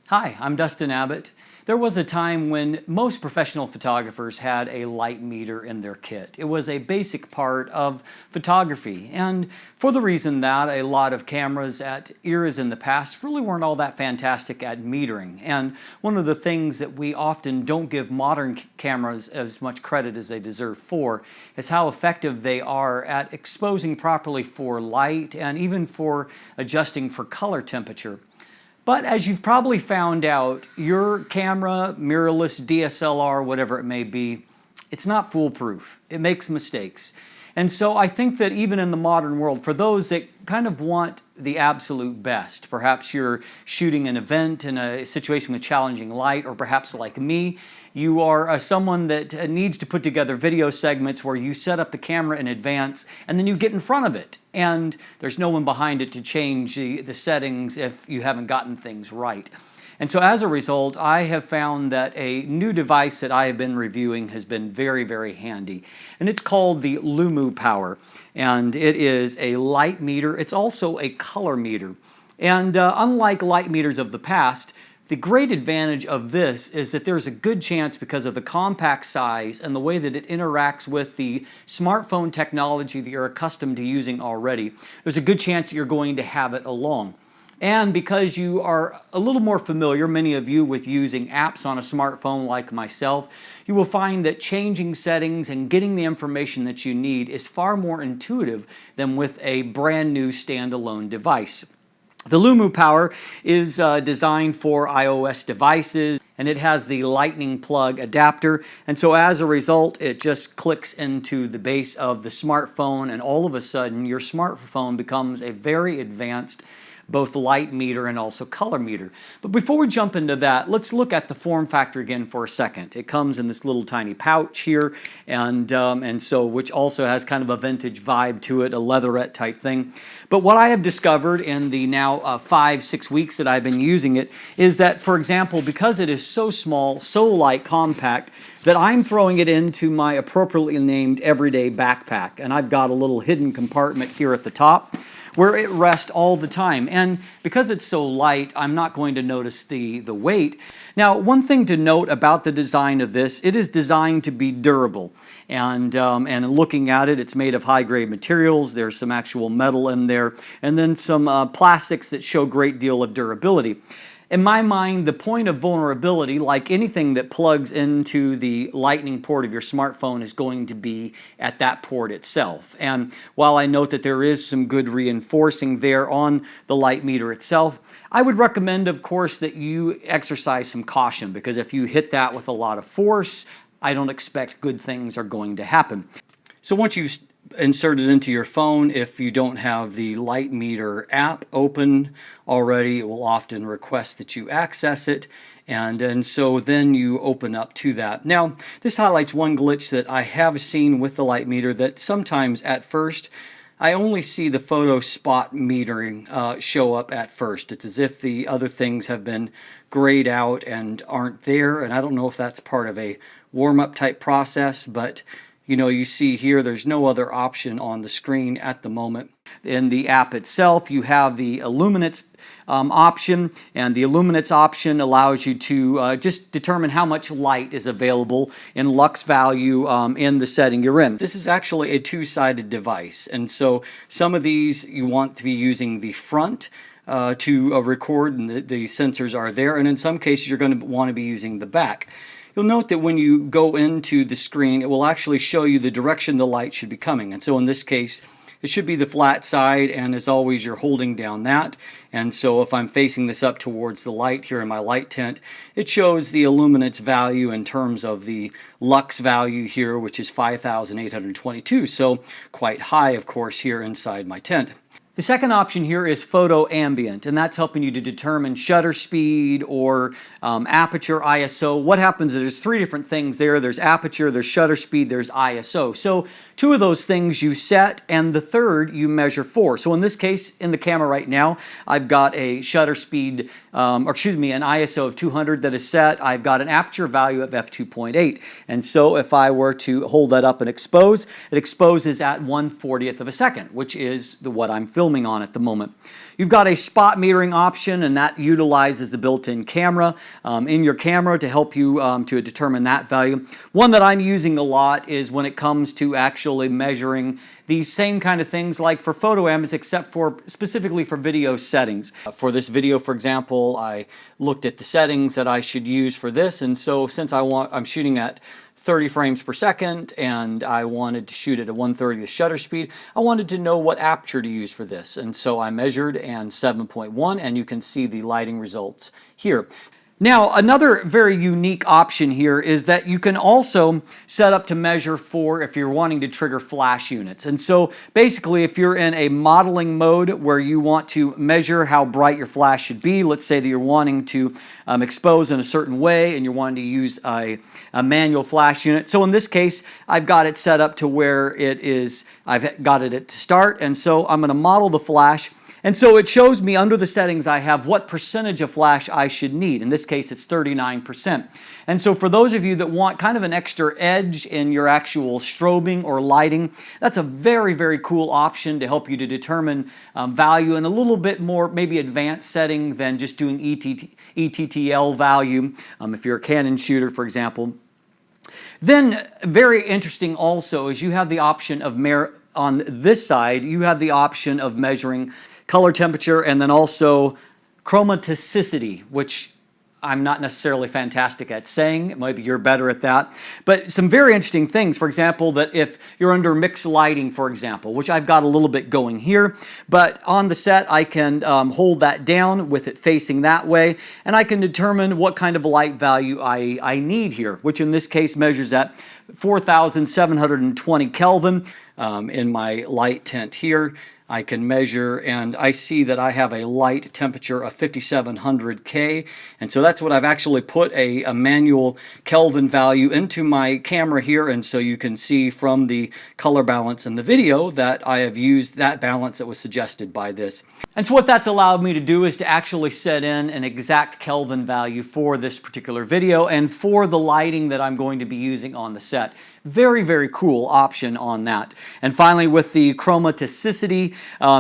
Hi, I'm Dustin Abbott. There was a time when most professional photographers had a light meter in their kit. It was a basic part of photography, and for the reason that a lot of cameras at eras in the past really weren't all that fantastic at metering. And one of the things that we often don't give modern cameras as much credit as they deserve for is how effective they are at exposing properly for light and even for adjusting for color temperature. But as you've probably found out, your camera, mirrorless, DSLR, whatever it may be, it's not foolproof. It makes mistakes. And so I think that even in the modern world, for those that kind of want the absolute best, perhaps you're shooting an event in a situation with challenging light, or perhaps like me, you are someone that needs to put together video segments where you set up the camera in advance and then you get in front of it and there's no one behind it to change the settings if you haven't gotten things right. And so as a result, I have found that a new device that I have been reviewing has been very, very handy. And it's called the LUMO Power. And it is a light meter. It's also a color meter. And unlike light meters of the past, the great advantage of this is that there's a good chance, because of the compact size and the way that it interacts with the smartphone technology that you're accustomed to using already, there's a good chance that you're going to have it along. And because you are a little more familiar, many of you, with using apps on a smartphone like myself, you will find that changing settings and getting the information that you need is far more intuitive than with a brand new standalone device. The LUMO Power is designed for iOS devices, and it has the lightning plug adapter, and so as a result it just clicks into the base of the smartphone, and all of a sudden your smartphone becomes a very advanced both light meter and also color meter. But before we jump into that, let's look at the form factor again for a second. It comes in this little tiny pouch here, and so which also has kind of a vintage vibe to it, a leatherette type thing. But what I have discovered in the now 5-6 weeks that I've been using it is that, for example, because it is so small, so light, compact, that I'm throwing it into my appropriately named everyday backpack. And I've got a little hidden compartment here at the top where it rests all the time. And because it's so light, I'm not going to notice the weight. Now, one thing to note about the design of this, it is designed to be durable. And looking at it, it's made of high-grade materials. There's some actual metal in there, and then some plastics that show a great deal of durability. In my mind, the point of vulnerability, like anything that plugs into the lightning port of your smartphone, is going to be at that port itself. And while I note that there is some good reinforcing there on the light meter itself, I would recommend, of course, that you exercise some caution, because if you hit that with a lot of force, I don't expect good things are going to happen. So once you insert it into your phone, if you don't have the light meter app open already, it will often request that you access it, and so then you open up to that. Now, this highlights one glitch that I have seen with the light meter, that sometimes at first I only see the photo spot metering show up at first. It's as if the other things have been grayed out and aren't there, and I don't know if that's part of a warm-up type process, but you know, you see here there's no other option on the screen at the moment. In the app itself, you have the illuminates option, and the illuminates option allows you to just determine how much light is available in lux value in the setting you're in. This is actually a two-sided device, and so some of these you want to be using the front to record, and the sensors are there, and in some cases you're going to want to be using the back. You'll note that when you go into the screen, it will actually show you the direction the light should be coming. And so in this case, it should be the flat side, and as always, you're holding down that. And so if I'm facing this up towards the light here in my light tent, it shows the illuminates value in terms of the lux value here, which is 5,822. So quite high, of course, here inside my tent. The second option here is photo ambient, and that's helping you to determine shutter speed or aperture, ISO. What happens is there's three different things there. There's aperture, there's shutter speed, there's ISO. So two of those things you set, and the third you measure for. So in this case, in the camera right now, I've got a shutter speed, an ISO of 200 that is set. I've got an aperture value of f2.8. And so if I were to hold that up and expose, it exposes at 1/40th of a second, which is what I'm filming. filming on at the moment. You've got a spot metering option, and that utilizes the built-in camera in your camera to help you to determine that value. One that I'm using a lot is when it comes to actually measuring these same kind of things like for photo ambience, except for specifically for video settings. For this video, for example, I looked at the settings that I should use for this, and so since I'm shooting at 30 frames per second and I wanted to shoot at a 1/30th shutter speed, I wanted to know what aperture to use for this, and so I measured and 7.1, and you can see the lighting results here. Now, another very unique option here is that you can also set up to measure for if you're wanting to trigger flash units. And so basically, if you're in a modeling mode where you want to measure how bright your flash should be, let's say that you're wanting to expose in a certain way and you're wanting to use a manual flash unit. So in this case, I've got it set up to where it is, I've got it at start, and so I'm going to model the flash. And so it shows me under the settings I have what percentage of flash I should need. In this case, it's 39%. And so for those of you that want kind of an extra edge in your actual strobing or lighting, that's a very, very cool option to help you to determine value in a little bit more maybe advanced setting than just doing ETTL value, if you're a Canon shooter, for example. Then very interesting also is you have the option of on this side, you have the option of measuring color temperature and then also chromaticity, which I'm not necessarily fantastic at saying. Maybe you're better at that. But some very interesting things. For example, that if you're under mixed lighting, for example, which I've got a little bit going here, but on the set I can hold that down with it facing that way, and I can determine what kind of light value I need here, which in this case measures at 4,720 Kelvin in my light tent here. I can measure, and I see that I have a light temperature of 5700 K, and so that's what I've actually put a manual Kelvin value into my camera here, and so you can see from the color balance in the video that I have used that balance that was suggested by this. And so what that's allowed me to do is to actually set in an exact Kelvin value for this particular video and for the lighting that I'm going to be using on the set. Very, very cool option on that. And finally, with the chromaticity,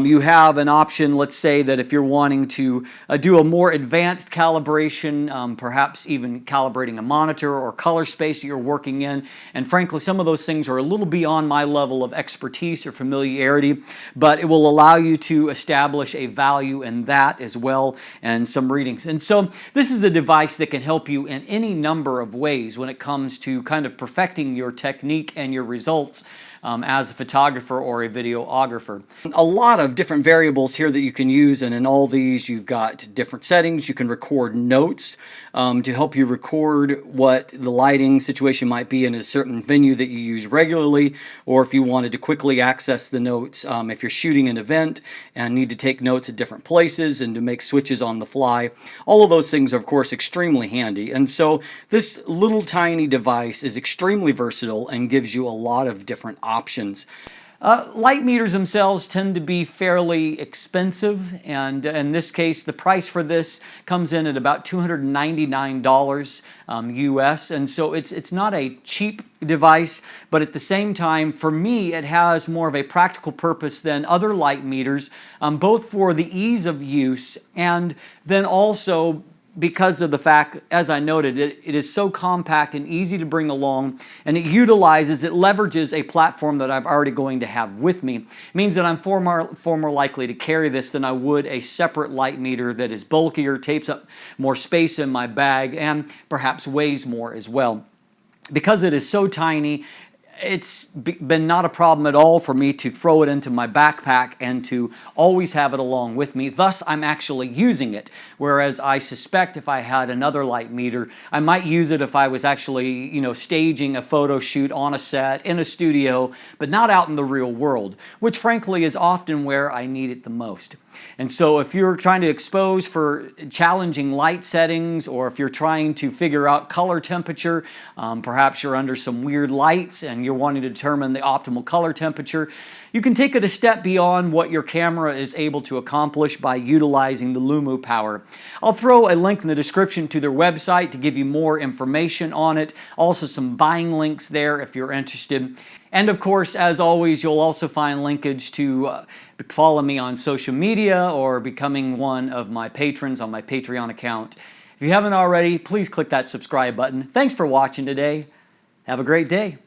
you have an option, let's say that if you're wanting to do a more advanced calibration, perhaps even calibrating a monitor or color space that you're working in, and frankly, some of those things are a little beyond my level of expertise or familiarity, but it will allow you to establish a value in that as well and some readings. And so this is a device that can help you in any number of ways when it comes to kind of perfecting your technique and your results as a photographer or a videographer. A lot of different variables here that you can use, and in all these you've got different settings. You can record notes to help you record what the lighting situation might be in a certain venue that you use regularly, or if you wanted to quickly access the notes if you're shooting an event and need to take notes at different places and to make switches on the fly. All of those things are of course extremely handy, and so this little tiny device is extremely versatile and gives you a lot of different options. Light meters themselves tend to be fairly expensive, and in this case the price for this comes in at about $299 US, and so it's not a cheap device, but at the same time for me it has more of a practical purpose than other light meters, both for the ease of use and then also because of the fact, as I noted, it is so compact and easy to bring along, and it leverages a platform that I'm already going to have with me. It means that I'm far more likely to carry this than I would a separate light meter that is bulkier, takes up more space in my bag, and perhaps weighs more as well. Because it is so tiny, it's been not a problem at all for me to throw it into my backpack and to always have it along with me. Thus, I'm actually using it. Whereas I suspect if I had another light meter, I might use it if I was actually, staging a photo shoot on a set, in a studio, but not out in the real world, which frankly is often where I need it the most. And so if you're trying to expose for challenging light settings, or if you're trying to figure out color temperature, perhaps you're under some weird lights and you're wanting to determine the optimal color temperature, you can take it a step beyond what your camera is able to accomplish by utilizing the LUMO Power. I'll throw a link in the description to their website to give you more information on it. Also some buying links there if you're interested. And of course, as always, you'll also find linkage to follow me on social media or becoming one of my patrons on my Patreon account. If you haven't already, please click that subscribe button. Thanks for watching today. Have a great day.